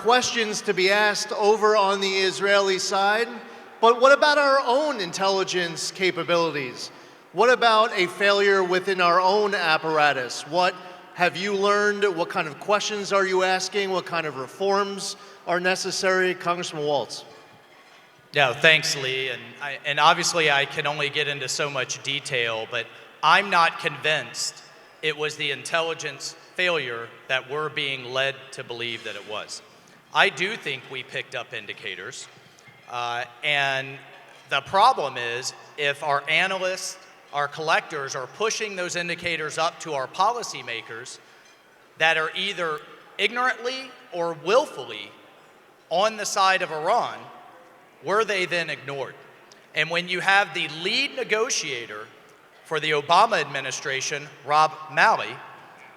questions to be asked over on the Israeli side, but what about our own intelligence capabilities? What about a failure within our own apparatus? What have you learned? What kind of questions are you asking? What kind of reforms are necessary? Congressman Waltz. Yeah, thanks, Lee. And obviously I can only get into so much detail, but I'm not convinced it was the intelligence failure that we're being led to believe that it was. I do think we picked up indicators, and the problem is if our analysts, our collectors are pushing those indicators up to our policymakers that are either ignorantly or willfully on the side of Iran, were they then ignored? And when you have the lead negotiator for the Obama administration, Rob Malley,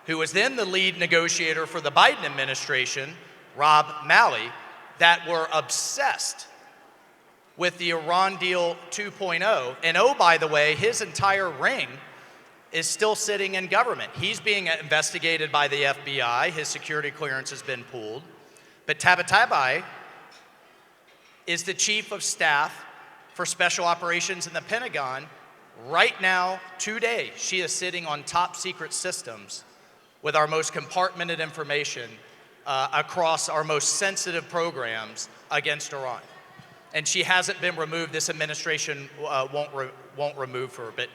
who was then the lead negotiator for the Biden administration, Rob Malley, that were obsessed with the Iran deal 2.0. And oh, by the way, his entire ring is still sitting in government. He's being investigated by the FBI. His security clearance has been pulled. But Tabatabai is the chief of staff for special operations in the Pentagon. Right now, today, she is sitting on top secret systems with our most compartmented information across our most sensitive programs against Iran. And she hasn't been removed. This administration won't remove her. But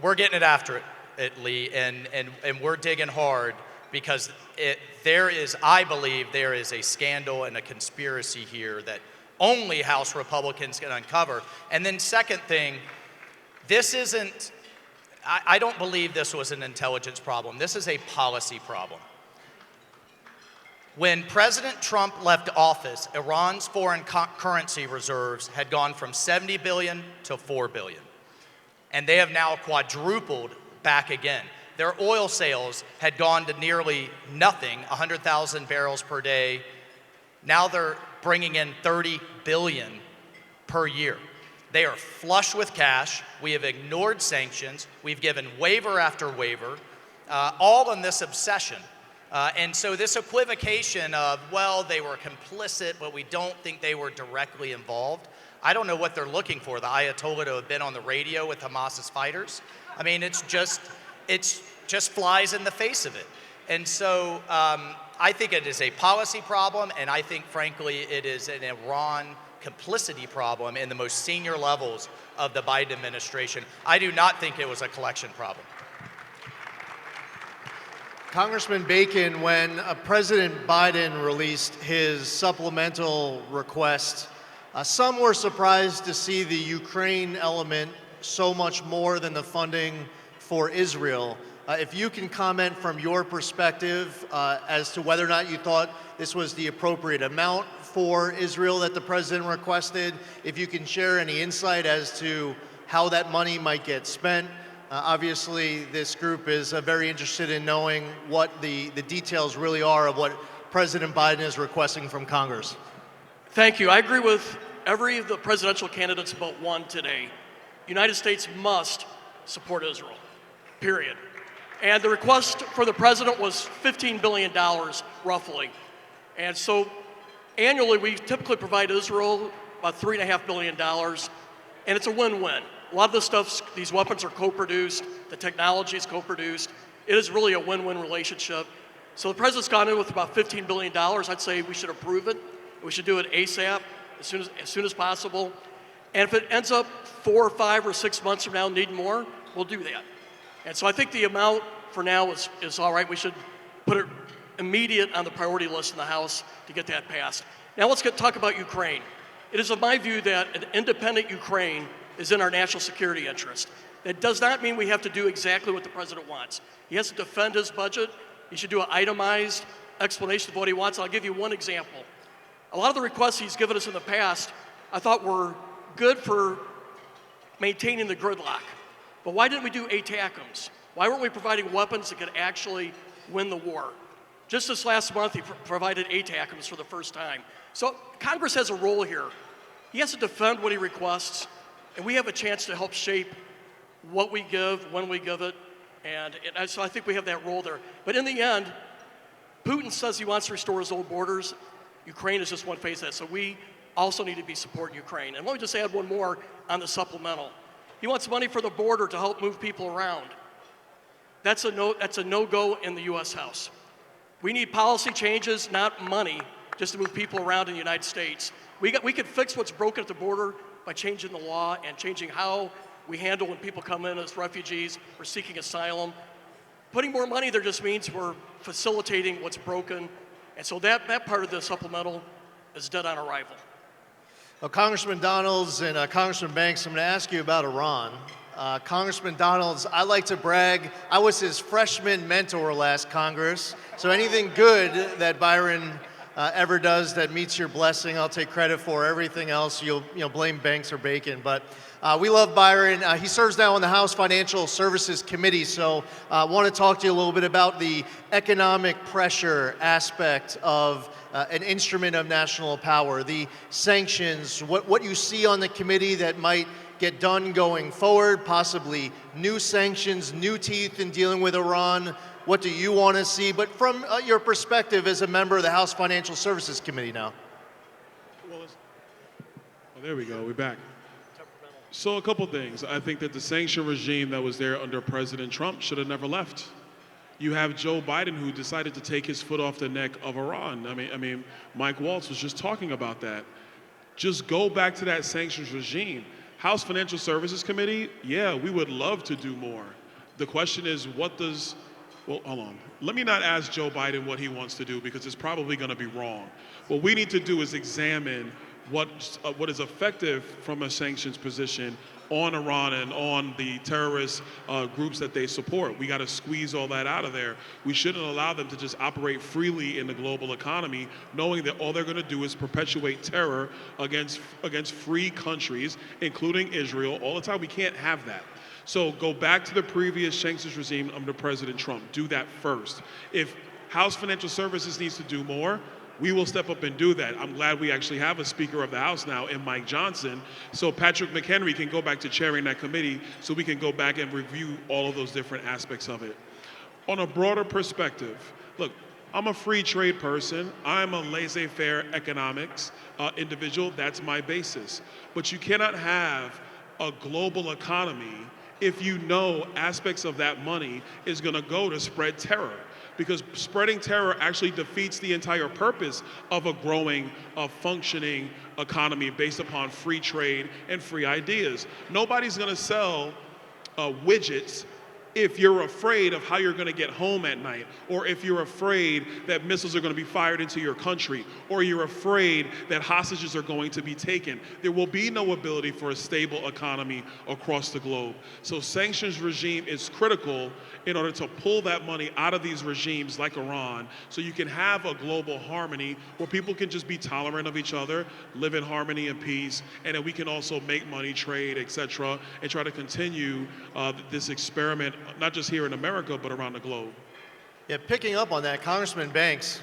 we're getting it after it, Lee, and we're digging hard because I believe there is a scandal and a conspiracy here that only House Republicans can uncover. And then second thing, I don't believe this was an intelligence problem. This is a policy problem. When President Trump left office, Iran's foreign currency reserves had gone from 70 billion to 4 billion. And they have now quadrupled back again. Their oil sales had gone to nearly nothing, 100,000 barrels per day. Now they're bringing in 30 billion per year. They are flush with cash. We have ignored sanctions. We've given waiver after waiver, all in this obsession. And so this equivocation of, well, they were complicit, but we don't think they were directly involved. I don't know what they're looking for, the Ayatollah to have been on the radio with Hamas's fighters. I mean, it's just flies in the face of it. And so I think it is a policy problem, and I think, frankly, it is an Iran complicity problem in the most senior levels of the Biden administration. I do not think it was a collection problem. Congressman Bacon, when President Biden released his supplemental request, some were surprised to see the Ukraine element so much more than the funding for Israel. If you can comment from your perspective as to whether or not you thought this was the appropriate amount for Israel that the president requested, if you can share any insight as to how that money might get spent. Obviously, this group is very interested in knowing what the details really are of what President Biden is requesting from Congress. Thank you. I agree with every of the presidential candidates but one today. The United States must support Israel, period. And the request for the president was $15 billion, roughly. And so annually, we typically provide Israel about $3.5 billion, and it's a win-win. A lot of this stuff, these weapons are co-produced, the technology is co-produced. It is really a win-win relationship. So the president's gone in with about $15 billion. I'd say we should approve it. We should do it ASAP, as soon as possible. And if it ends up 4 or 5 or 6 months from now needing more, we'll do that. And so I think the amount for now is all right. We should put it immediate on the priority list in the House to get that passed. Now let's talk about Ukraine. It is of my view that an independent Ukraine is in our national security interest. That does not mean we have to do exactly what the president wants. He has to defend his budget. He should do an itemized explanation of what he wants. I'll give you one example. A lot of the requests he's given us in the past, I thought were good for maintaining the gridlock. But why didn't we do ATACMS? Why weren't we providing weapons that could actually win the war? Just this last month, he provided ATACMS for the first time. So Congress has a role here. He has to defend what he requests, and we have a chance to help shape what we give, when we give it, and so I think we have that role there. But in the end, Putin says he wants to restore his old borders. Ukraine is just one phase of that. So we also need to be supporting Ukraine. And let me just add one more on the supplemental. He wants money for the border to help move people around. That's a no-go in the U.S. House. We need policy changes, not money, just to move people around in the United States. We could fix what's broken at the border by changing the law and changing how we handle when people come in as refugees or seeking asylum. Putting more money there just means we're facilitating what's broken. And so that part of the supplemental is dead on arrival. Well, Congressman Donalds and Congressman Banks, I'm going to ask you about Iran. Congressman Donalds, I like to brag, I was his freshman mentor last Congress, so anything good that Byron ever does that meets your blessing, I'll take credit for. Everything else, you'll blame Banks or Bacon. But we love Byron. He serves now on the House Financial Services Committee, so I want to talk to you a little bit about the economic pressure aspect of an instrument of national power, the sanctions, what you see on the committee that might get done going forward, possibly new sanctions, new teeth in dealing with Iran. What do you want to see? But from your perspective as a member of the House Financial Services Committee now. Oh, there we go, we're back. So a couple things. I think that the sanction regime that was there under President Trump should have never left. You have Joe Biden who decided to take his foot off the neck of Iran. I mean, Mike Waltz was just talking about that. Just go back to that sanctions regime. House Financial Services Committee, yeah, we would love to do more. The question is, well, hold on. Let me not ask Joe Biden what he wants to do because it's probably going to be wrong. What we need to do is examine what is effective from a sanctions position on Iran and on the terrorist groups that they support. We got to squeeze all that out of there. We shouldn't allow them to just operate freely in the global economy, knowing that all they're going to do is perpetuate terror against free countries, including Israel, all the time. We can't have that. So go back to the previous sanctions regime under President Trump. Do that first. If House Financial Services needs to do more, we will step up and do that. I'm glad we actually have a Speaker of the House now in Mike Johnson, so Patrick McHenry can go back to chairing that committee so we can go back and review all of those different aspects of it. On a broader perspective, look, I'm a free trade person. I'm a laissez-faire economics individual. That's my basis. But you cannot have a global economy if you know aspects of that money is going to go to spread terror. Because spreading terror actually defeats the entire purpose of a growing, functioning economy based upon free trade and free ideas. Nobody's going to sell widgets if you're afraid of how you're going to get home at night, or if you're afraid that missiles are going to be fired into your country, or you're afraid that hostages are going to be taken. There will be no ability for a stable economy across the globe. So sanctions regime is critical in order to pull that money out of these regimes like Iran, so you can have a global harmony where people can just be tolerant of each other, live in harmony and peace, and then we can also make money, trade, etc., and try to continue this experiment, not just here in America, but around the globe. Yeah, picking up on that, Congressman Banks,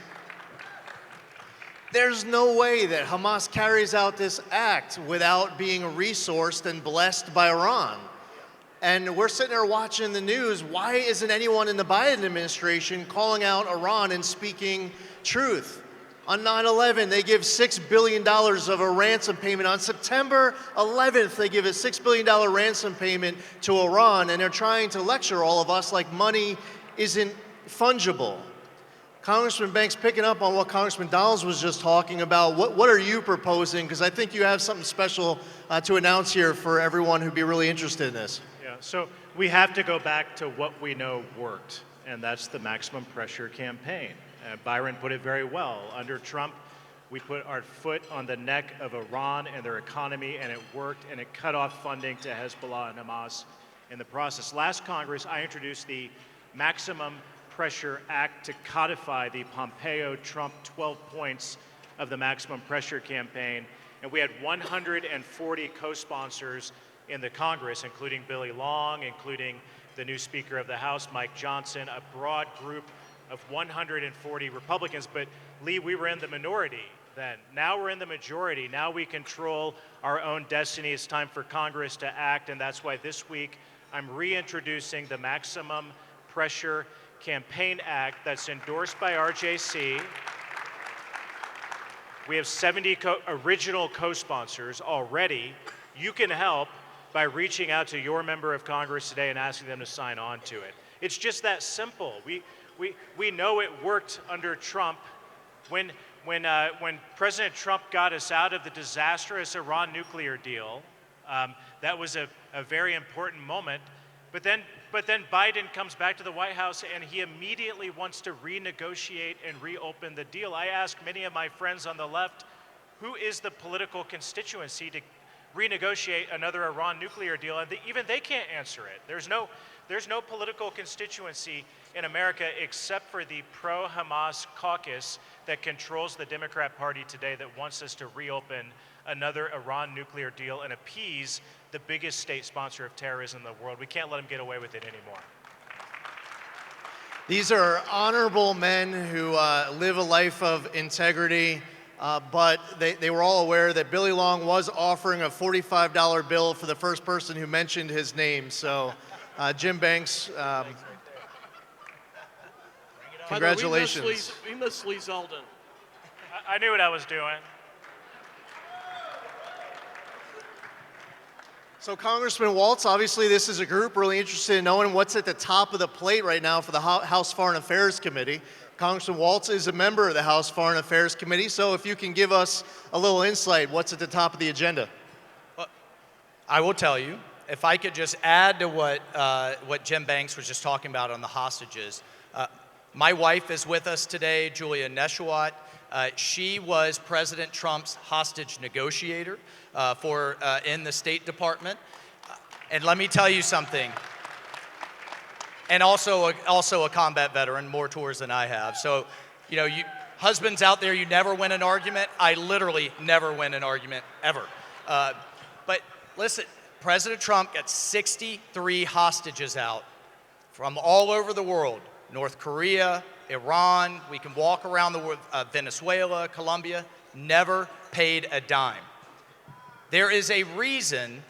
there's no way that Hamas carries out this act without being resourced and blessed by Iran. And we're sitting there watching the news. Why isn't anyone in the Biden administration calling out Iran and speaking truth? On 9/11, they give $6 billion of a ransom payment. On September 11th, they give a $6 billion ransom payment to Iran, and they're trying to lecture all of us like money isn't fungible. Congressman Banks, picking up on what Congressman Donalds was just talking about, what are you proposing? Because I think you have something special to announce here for everyone who'd be really interested in this. Yeah, so we have to go back to what we know worked, and that's the maximum pressure campaign. Byron put it very well. Under Trump, we put our foot on the neck of Iran and their economy, and it worked, and it cut off funding to Hezbollah and Hamas in the process. Last Congress, I introduced the Maximum Pressure Act to codify the Pompeo-Trump 12 points of the maximum pressure campaign, and we had 140 co-sponsors in the Congress, including Billy Long, including the new Speaker of the House, Mike Johnson, a broad group of 140 Republicans. But Lee, we were in the minority then. Now we're in the majority. Now we control our own destiny. It's time for Congress to act, and that's why this week I'm reintroducing the maximum pressure campaign act that's endorsed by RJC. We have 70 original co-sponsors already. You can help by reaching out to your member of Congress today and asking them to sign on to it. It's just that simple. We know it worked under Trump. When President Trump got us out of the disastrous Iran nuclear deal, that was a very important moment. But then Biden comes back to the White House and he immediately wants to renegotiate and reopen the deal. I ask many of my friends on the left, who is the political constituency to renegotiate another Iran nuclear deal? And even they can't answer it. There's no political constituency in America except for the pro-Hamas caucus that controls the Democrat Party today that wants us to reopen another Iran nuclear deal and appease the biggest state sponsor of terrorism in the world. We can't let them get away with it anymore. These are honorable men who live a life of integrity, but they were all aware that Billy Long was offering a $45 bill for the first person who mentioned his name. So, Jim Banks, congratulations. We miss Lee Zeldin. I knew what I was doing. So Congressman Waltz, obviously this is a group really interested in knowing what's at the top of the plate right now for the House Foreign Affairs Committee. Congressman Waltz is a member of the House Foreign Affairs Committee, so if you can give us a little insight, what's at the top of the agenda? Well, I will tell you, if I could just add to what Jim Banks was just talking about on the hostages. My wife is with us today, Julia Neshwat. She was President Trump's hostage negotiator in the State Department. And let me tell you something. And also a combat veteran, more tours than I have. So, you husbands out there, you never win an argument. I literally never win an argument, ever. But listen, President Trump got 63 hostages out from all over the world. North Korea, Iran, we can walk around the world, Venezuela, Colombia, never paid a dime. There is a reason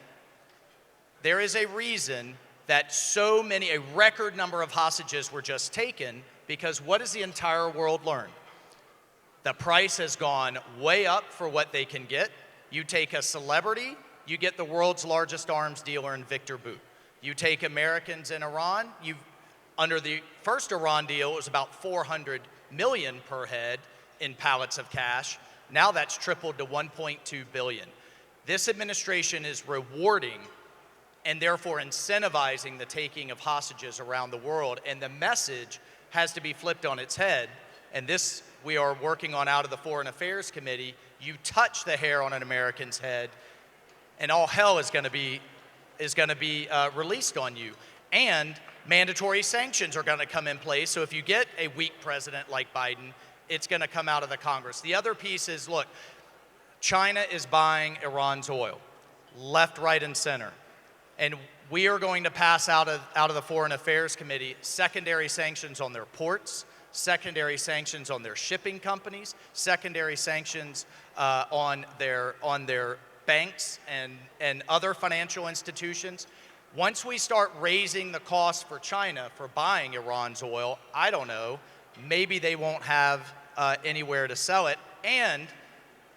that a record number of hostages were just taken, because what does the entire world learn? The price has gone way up for what they can get. You take a celebrity, you get the world's largest arms dealer in Victor Bout. You take Americans in Iran, under the first Iran deal, it was about $400 million per head in pallets of cash. Now that's tripled to $1.2 billion. This administration is rewarding and therefore incentivizing the taking of hostages around the world, and the message has to be flipped on its head. And this we are working on out of the Foreign Affairs Committee. You touch the hair on an American's head, and all hell is going to be released on you. And mandatory sanctions are going to come in place. So if you get a weak president like Biden, it's going to come out of the Congress. The other piece is, look, China is buying Iran's oil, left, right, and center. And we are going to pass out of the Foreign Affairs Committee secondary sanctions on their ports, secondary sanctions on their shipping companies, secondary sanctions on their banks and other financial institutions. Once we start raising the cost for China for buying Iran's oil, I don't know, maybe they won't have anywhere to sell it. And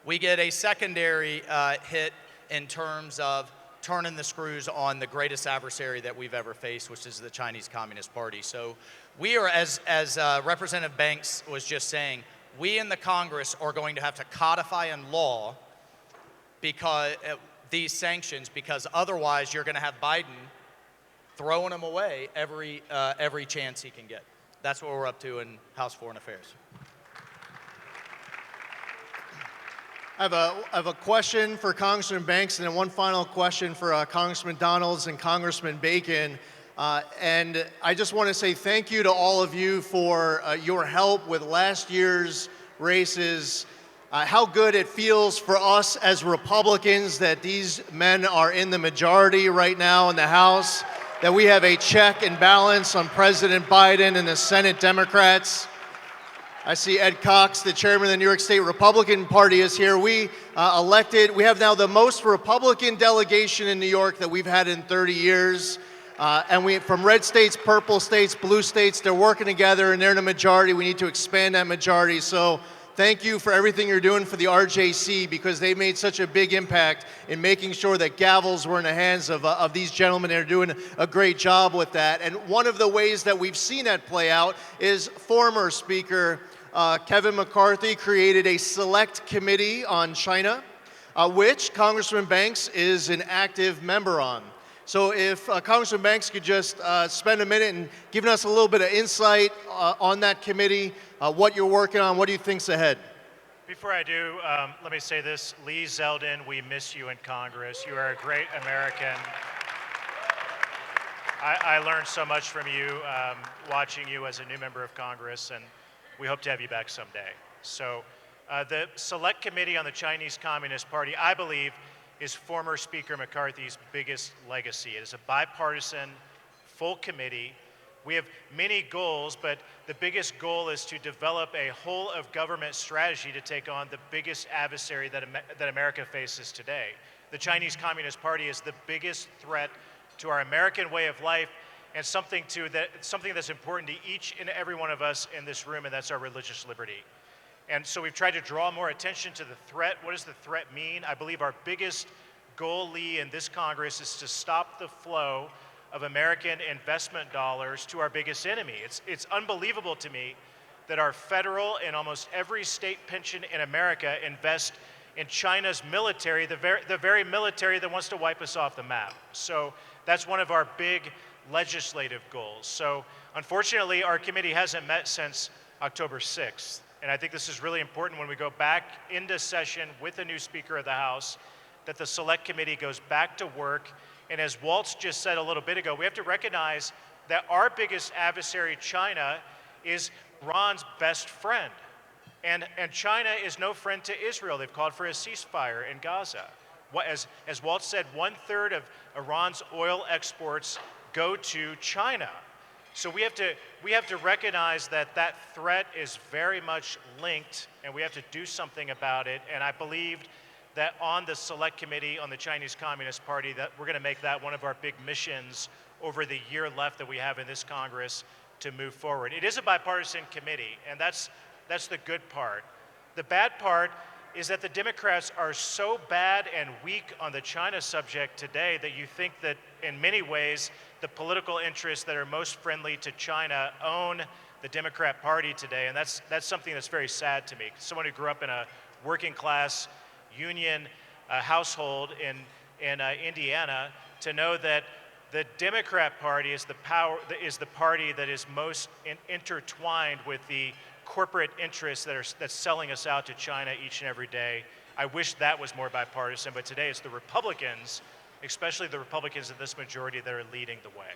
we get a secondary hit in terms of turning the screws on the greatest adversary that we've ever faced, which is the Chinese Communist Party. So we are, as Representative Banks was just saying, we in the Congress are going to have to codify in law because these sanctions, because otherwise you're going to have Biden throwing them away every chance he can get. That's what we're up to in House Foreign Affairs. I have a question for Congressman Banks, and then one final question for Congressman Donalds and Congressman Bacon. And I just want to say thank you to all of you for your help with last year's races. How good it feels for us as Republicans that these men are in the majority right now in the House, that we have a check and balance on President Biden and the Senate Democrats. I see Ed Cox, the chairman of the New York State Republican Party, is here. We have now the most Republican delegation in New York that we've had in 30 years. And we, from red states, purple states, blue states, they're working together and they're in a majority. We need to expand that majority. So thank you for everything you're doing for the RJC, because they made such a big impact in making sure that gavels were in the hands of these gentlemen. They're doing a great job with that. And one of the ways that we've seen that play out is former Speaker Kevin McCarthy created a select committee on China, which Congressman Banks is an active member on. So if Congressman Banks could just spend a minute and give us a little bit of insight on that committee, what you're working on, what do you think's ahead? Before I do, let me say this. Lee Zeldin, we miss you in Congress. You are a great American. I learned so much from you watching you as a new member of Congress, and we hope to have you back someday. So the Select Committee on the Chinese Communist Party, I believe, is former Speaker McCarthy's biggest legacy. It is a bipartisan, full committee. We have many goals, but the biggest goal is to develop a whole of government strategy to take on the biggest adversary that America faces today. The Chinese Communist Party is the biggest threat to our American way of life, and something that's important to each and every one of us in this room, and that's our religious liberty. And so we've tried to draw more attention to the threat. What does the threat mean? I believe our biggest goal, Lee, in this Congress is to stop the flow of American investment dollars to our biggest enemy. It's unbelievable to me that our federal and almost every state pension in America invest in China's military, the very military that wants to wipe us off the map. So that's one of our big legislative goals. So unfortunately, our committee hasn't met since October 6th. And I think this is really important when we go back into session with the new Speaker of the House, that the Select Committee goes back to work. And as Waltz just said a little bit ago, we have to recognize that our biggest adversary, China, is Iran's best friend. And China is no friend to Israel. They've called for a ceasefire in Gaza. As Waltz said, 1/3 of Iran's oil exports go to China. So we have to recognize that that threat is very much linked, and we have to do something about it. And I believed that on the Select Committee on the Chinese Communist Party, that we're going to make that one of our big missions over the year left that we have in this Congress to move forward. It is a bipartisan committee, and that's the good part. The bad part is that the Democrats are so bad and weak on the China subject today that you think that in many ways the political interests that are most friendly to China own the Democrat Party today, and that's something that's very sad to me. Someone who grew up in a working class union household in Indiana, to know that the Democrat Party is the party that is most intertwined with the corporate interests that's selling us out to China each and every day. I wish that was more bipartisan, but today it's the Republicans, especially the Republicans in this majority, that are leading the way.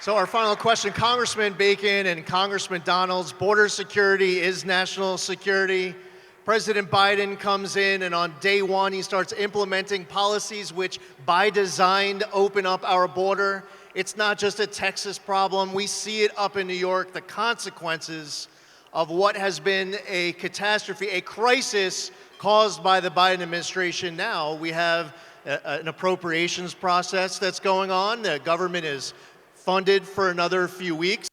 So our final question, Congressman Bacon and Congressman Donalds, border security is national security. President Biden comes in, and on day one, he starts implementing policies which, by design, open up our border. It's not just a Texas problem. We see it up in New York, the consequences of what has been a catastrophe, a crisis caused by the Biden administration. Now we have an appropriations process that's going on. The government is funded for another few weeks.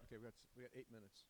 Okay, we got 8 minutes.